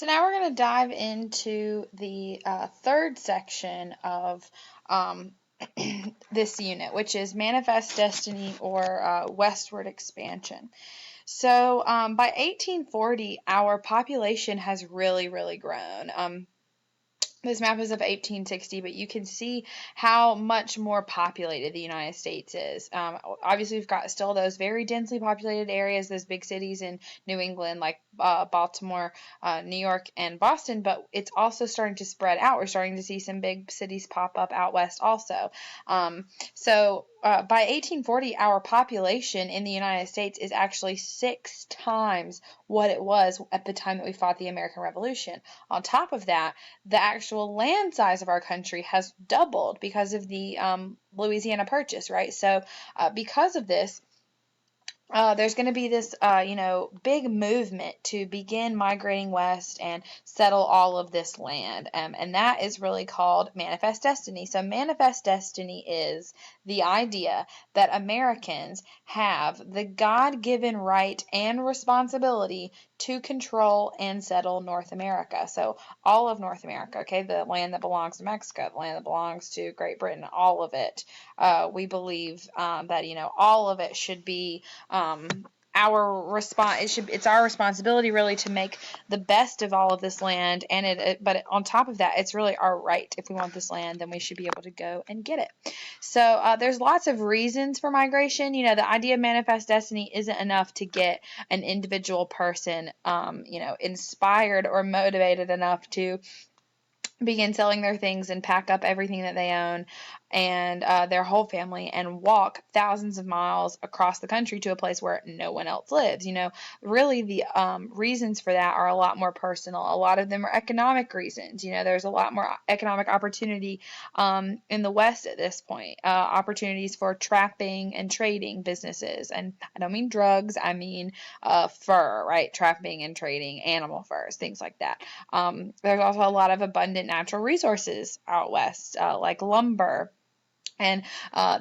So now we're going to dive into the third section of this unit, which is Manifest Destiny or Westward Expansion. So by 1840, our population has really grown. This map is of 1860, but you can see how much more populated the United States is. Obviously, we've got still those very densely populated areas, those big cities in New England like Baltimore, New York, and Boston, but it's also starting to spread out. We're starting to see some big cities pop up out west also. By 1840, our population in the United States is actually 6 times what it was at the time that we fought the American Revolution. On top of that, the actual land size of our country has doubled because of the Louisiana Purchase, right? So because of this, there's going to be this, big movement to begin migrating west and settle all of this land. And that is really called Manifest Destiny. So Manifest Destiny is the idea that Americans have the God-given right and responsibility to control and settle North America. So all of North America, okay, the land that belongs to Mexico, the land that belongs to Great Britain, all of it. We believe that, all of it should be it's our responsibility really to make the best of all of this land, but on top of that, it's really our right. If we want this land, then we should be able to go and get it. So there's lots of reasons for migration. The idea of Manifest Destiny isn't enough to get an individual person inspired or motivated enough to begin selling their things and pack up everything that they own and their whole family and walk thousands of miles across the country to a place where no one else lives. Really the reasons for that are a lot more personal. A lot of them are economic reasons. There's a lot more economic opportunity in the West at this point. Opportunities for trapping and trading businesses. And I don't mean drugs, I mean fur, right? Trapping and trading animal furs, things like that. There's also a lot of abundant natural resources out west, like lumber. And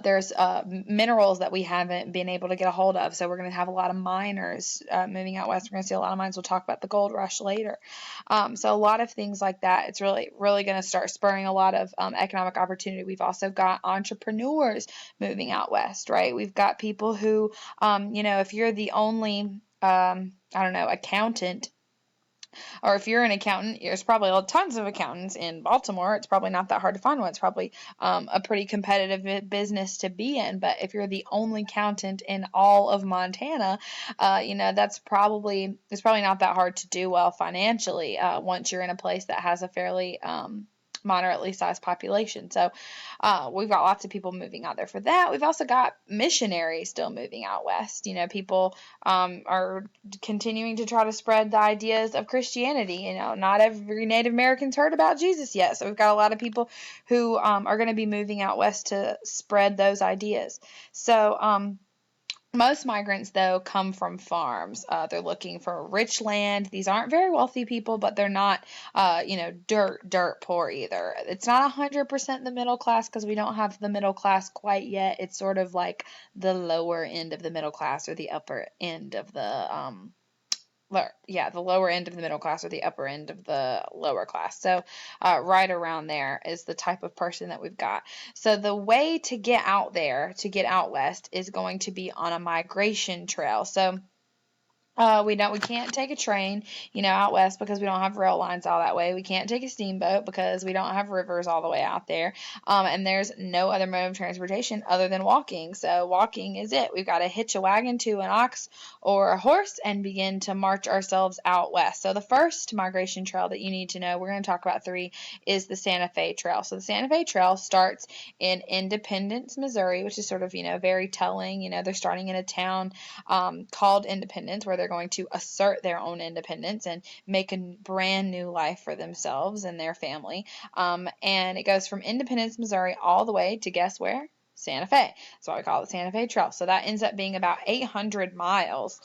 there's minerals that we haven't been able to get a hold of. So we're going to have a lot of miners moving out west. We're going to see a lot of mines. We'll talk about the gold rush later. So a lot of things like that. It's really going to start spurring a lot of economic opportunity. We've also got entrepreneurs moving out west, right? We've got people who, if you're the only, accountant, or if you're an accountant, there's probably tons of accountants in Baltimore. It's probably not that hard to find one. It's probably a pretty competitive business to be in. But if you're the only accountant in all of Montana, it's probably not that hard to do well financially once you're in a place that has a fairly moderately sized population. So we've got lots of people moving out there for that. We've also got missionaries still moving out west. People are continuing to try to spread the ideas of Christianity. Not every Native American's heard about Jesus yet. So we've got a lot of people who are going to be moving out west to spread those ideas. So most migrants, though, come from farms. They're looking for rich land. These aren't very wealthy people, but they're not, dirt poor either. It's not 100% the middle class because we don't have the middle class quite yet. It's sort of like the lower end of the middle class or the upper end of the the lower end of the middle class or the upper end of the lower class. So right around there is the type of person that we've got. So the way to get out there, to get out west, is going to be on a migration trail. So we can't take a train, out west because we don't have rail lines all that way. We can't take a steamboat because we don't have rivers all the way out there. And there's no other mode of transportation other than walking. So walking is it. We've got to hitch a wagon to an ox or a horse and begin to march ourselves out west. So the first migration trail that you need to know, we're going to talk about 3, is the Santa Fe Trail. So the Santa Fe Trail starts in Independence, Missouri, which is sort of, very telling. They're starting in a town called Independence where they're going to assert their own independence and make a brand new life for themselves and their family. And it goes from Independence, Missouri, all the way to, guess where? Santa Fe. That's why we call it the Santa Fe Trail. So that ends up being about 800 miles.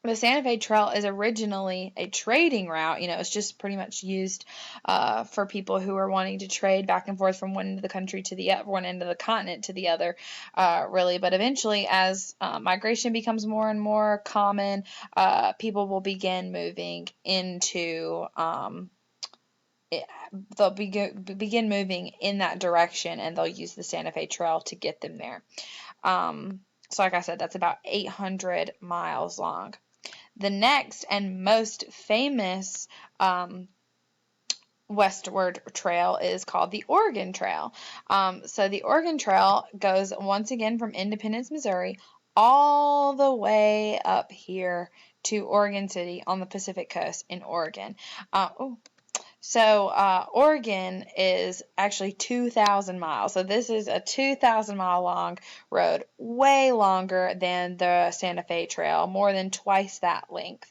The Santa Fe Trail is originally a trading route. It's just pretty much used for people who are wanting to trade back and forth from one end of the country to the other, one end of the continent to the other, really. But eventually, as migration becomes more and more common, people will begin moving into it, they'll begin moving in that direction, and they'll use the Santa Fe Trail to get them there. So like I said, that's about 800 miles long. The next and most famous westward trail is called the Oregon Trail. So the Oregon Trail goes once again from Independence, Missouri, all the way up here to Oregon City on the Pacific coast in Oregon. Oregon is actually 2,000 miles. So this is a 2,000-mile long road, way longer than the Santa Fe Trail, more than twice that length.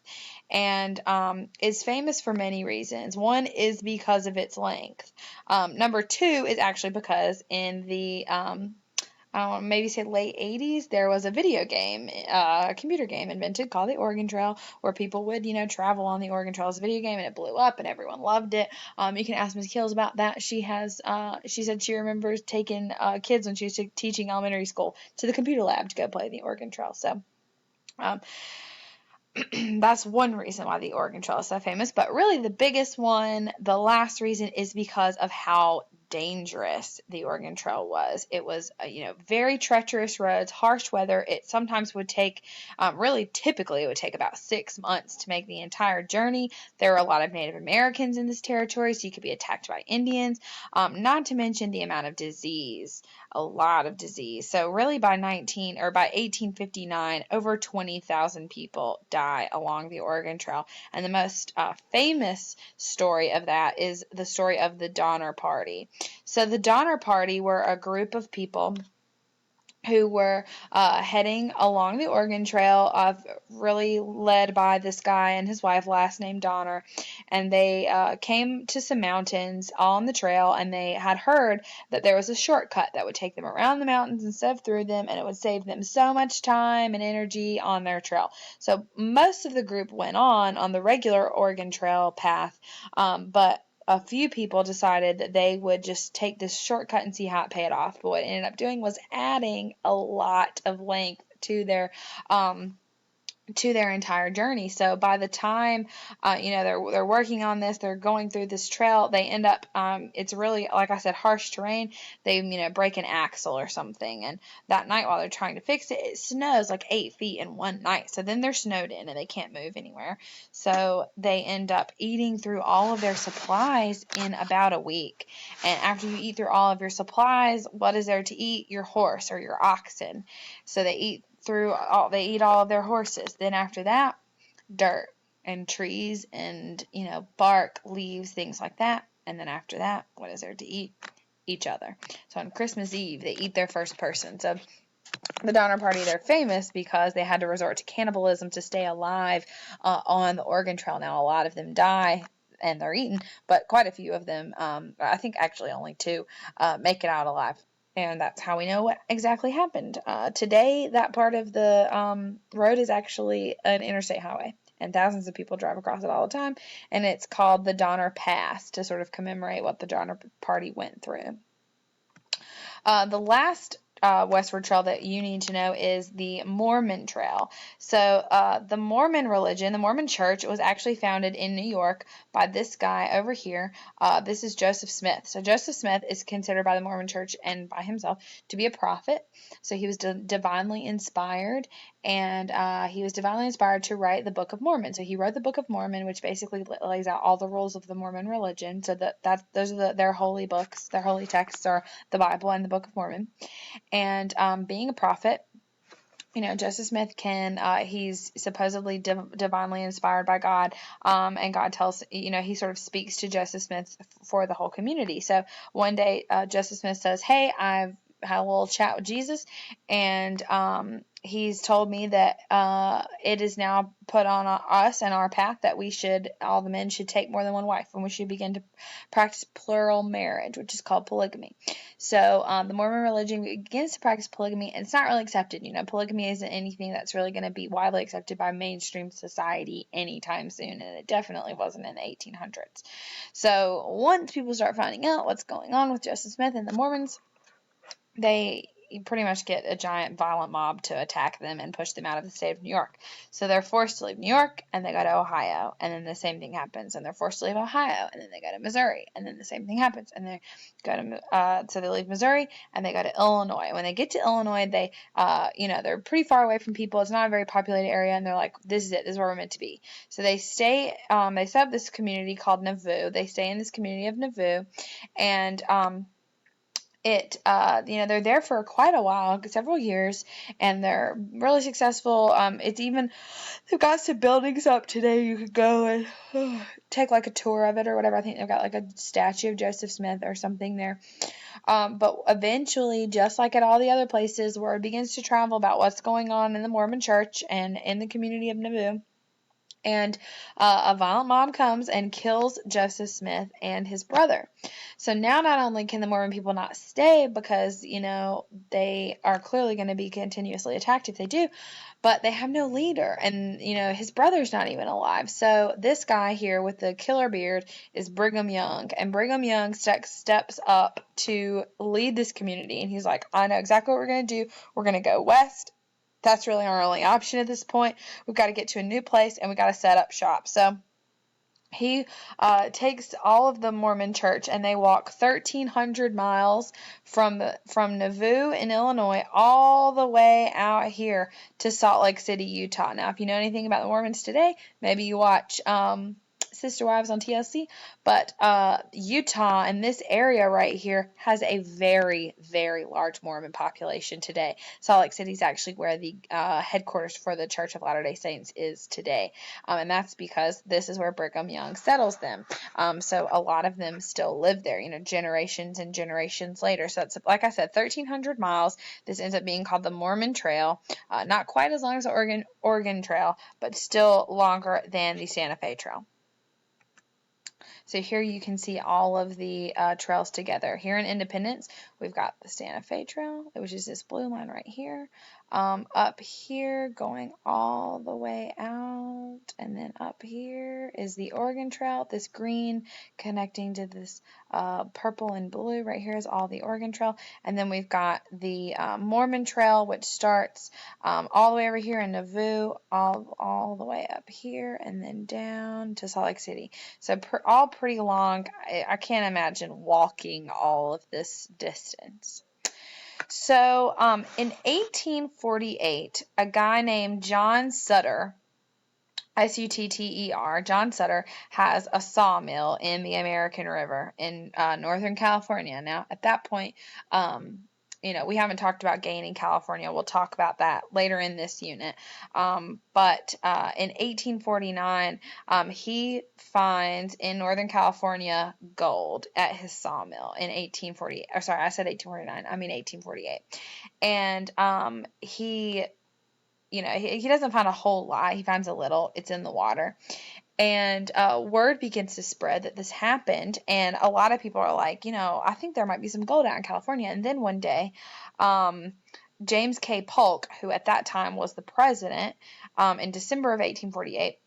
And is famous for many reasons. One is because of its length. Number two is actually because in the maybe say late 80s, there was a video game, a computer game invented called the Oregon Trail, where people would, travel on the Oregon Trail as a video game, and it blew up, and everyone loved it. You can ask Ms. Kills about that. She said she remembers taking kids when she was teaching elementary school to the computer lab to go play the Oregon Trail. So, that's one reason why the Oregon Trail is so famous, but really the biggest one, the last reason, is because of how dangerous the Oregon Trail was. It was, very treacherous roads, harsh weather. It sometimes would take, really typically it would take about 6 months to make the entire journey. There are a lot of Native Americans in this territory, so you could be attacked by Indians, not to mention the amount of disease, a lot of disease. So really by 1859, over 20,000 people die along the Oregon Trail. And the most famous story of that is the story of the Donner Party. So the Donner Party were a group of people who were heading along the Oregon Trail, really led by this guy and his wife, last name Donner. And they came to some mountains on the trail, and they had heard that there was a shortcut that would take them around the mountains instead of through them, and it would save them so much time and energy on their trail. So most of the group went on the regular Oregon Trail path, but a few people decided that they would just take this shortcut and see how it paid off. But what it ended up doing was adding a lot of length to their entire journey. So by the time they're working on this, they're going through this trail, they end up it's really, like I said, harsh terrain. They break an axle or something, and that night while they're trying to fix it, it snows like 8 feet in one night. So then they're snowed in and they can't move anywhere. So they end up eating through all of their supplies in about a week. And after you eat through all of your supplies, what is there to eat? Your horse or your oxen. So they eat all of their horses. Then after that, dirt and trees and bark, leaves, things like that. And then after that, what is there to eat? Each other. So on Christmas Eve, they eat their first person. So the Donner Party, they're famous because they had to resort to cannibalism to stay alive on the Oregon Trail. Now, a lot of them die and they're eaten, but quite a few of them, I think actually only 2, make it out alive. And that's how we know what exactly happened. Today, that part of the road is actually an interstate highway, and thousands of people drive across it all the time. And it's called the Donner Pass to sort of commemorate what the Donner Party went through. The last westward trail that you need to know is the Mormon Trail. So the Mormon religion, the Mormon church, was actually founded in New York by this guy over here. This is Joseph Smith. So Joseph Smith is considered by the Mormon church and by himself to be a prophet. So he was divinely inspired, and he was divinely inspired to write the Book of Mormon. So he wrote the Book of Mormon, which basically lays out all the rules of the Mormon religion. So those are their holy books, their holy texts are the Bible and the Book of Mormon. And being a prophet, Joseph Smith he's supposedly divinely inspired by God, and God tells, he sort of speaks to Joseph Smith for the whole community. So one day, Joseph Smith says, hey, I've had a little chat with Jesus, and he's told me that it is now put on us and our path that all the men should take more than one wife, and we should begin to practice plural marriage, which is called polygamy. So the Mormon religion begins to practice polygamy, and it's not really accepted. Polygamy isn't anything that's really going to be widely accepted by mainstream society anytime soon, and it definitely wasn't in the 1800s. So once people start finding out what's going on with Joseph Smith and the Mormons, they pretty much get a giant violent mob to attack them and push them out of the state of New York. So they're forced to leave New York, and they go to Ohio, and then the same thing happens. And they're forced to leave Ohio, and then they go to Missouri, and then the same thing happens. And they go to so they leave Missouri, and they go to Illinois. When they get to Illinois, they they're pretty far away from people. It's not a very populated area, and they're like, this is it. This is where we're meant to be. So they stay. They set up this community called Nauvoo. They stay in this community of Nauvoo, and they're there for quite a while, several years, and they're really successful. They've got some buildings up today. You could go and take like a tour of it or whatever. I think they've got like a statue of Joseph Smith or something there. But eventually, just like at all the other places, word begins to travel about what's going on in the Mormon church and in the community of Nauvoo. And a violent mob comes and kills Joseph Smith and his brother. So now not only can the Mormon people not stay because, they are clearly going to be continuously attacked if they do, but they have no leader. And, his brother's not even alive. So this guy here with the killer beard is Brigham Young. And Brigham Young steps up to lead this community. And he's like, I know exactly what we're going to do. We're going to go west. That's really our only option at this point. We've got to get to a new place, and we've got to set up shop. So he takes all of the Mormon church, and they walk 1,300 miles from Nauvoo in Illinois all the way out here to Salt Lake City, Utah. Now, if you know anything about the Mormons today, maybe you watch Sister Wives on TLC, but Utah and this area right here has a very, very large Mormon population today. Salt Lake City is actually where the headquarters for the Church of Latter-day Saints is today, and that's because this is where Brigham Young settles them. So a lot of them still live there, generations and generations later. So it's, like I said, 1,300 miles. This ends up being called the Mormon Trail. Not quite as long as the Oregon Trail, but still longer than the Santa Fe Trail. So here you can see all of the trails together. Here in Independence, we've got the Santa Fe Trail, which is this blue line right here. Up here, going all the way out, and then up here is the Oregon Trail. This green connecting to this purple and blue right here is all the Oregon Trail. And then we've got the Mormon Trail, which starts all the way over here in Nauvoo, all the way up here, and then down to Salt Lake City. So all pretty long. I can't imagine walking all of this distance. So in 1848, a guy named John Sutter, Sutter, John Sutter, has a sawmill in the American River in Northern California. Now, at that point, we haven't talked about gaining California. We'll talk about that later in this unit. But in 1849, he finds in Northern California gold at his sawmill in 1848. Or sorry, I said 1849. I mean 1848. And he doesn't find a whole lot. He finds a little. It's in the water. And word begins to spread that this happened, and a lot of people are like, I think there might be some gold out in California. And then one day, James K. Polk, who at that time was the president, in December of 1848,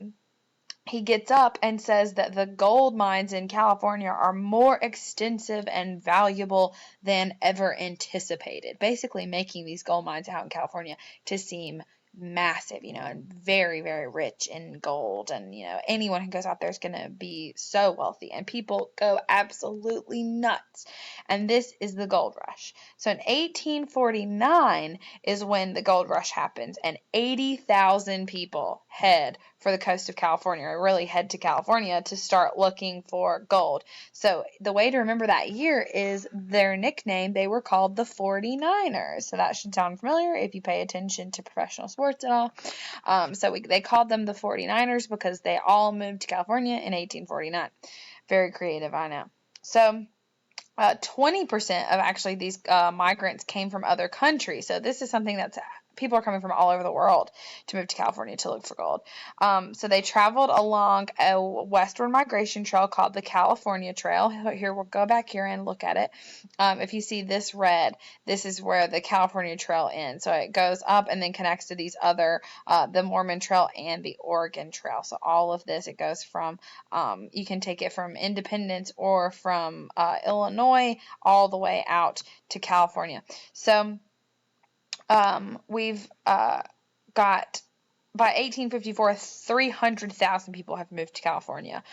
he gets up and says that the gold mines in California are more extensive and valuable than ever anticipated, basically making these gold mines out in California to seem massive, and very, very rich in gold. And, anyone who goes out there is going to be so wealthy, and people go absolutely nuts. And this is the gold rush. So in 1849 is when the gold rush happens, and 80,000 people head for the coast of California, or really head to California to start looking for gold. So the way to remember that year is their nickname. They were called the 49ers. So that should sound familiar if you pay attention to professional sports at all. They called them the 49ers because they all moved to California in 1849. Very creative, I know. So 20% of actually these migrants came from other countries. So this is something that's people are coming from all over the world to move to California to look for gold. So they traveled along a westward migration trail called the California Trail. Here, we'll go back here and look at it. If you see this red, this is where the California Trail ends. So it goes up and then connects to these other, the Mormon Trail and the Oregon Trail. So all of this, it goes from, you can take it from Independence or from Illinois all the way out to California. So we've got, by 1854, 300,000 people have moved to California.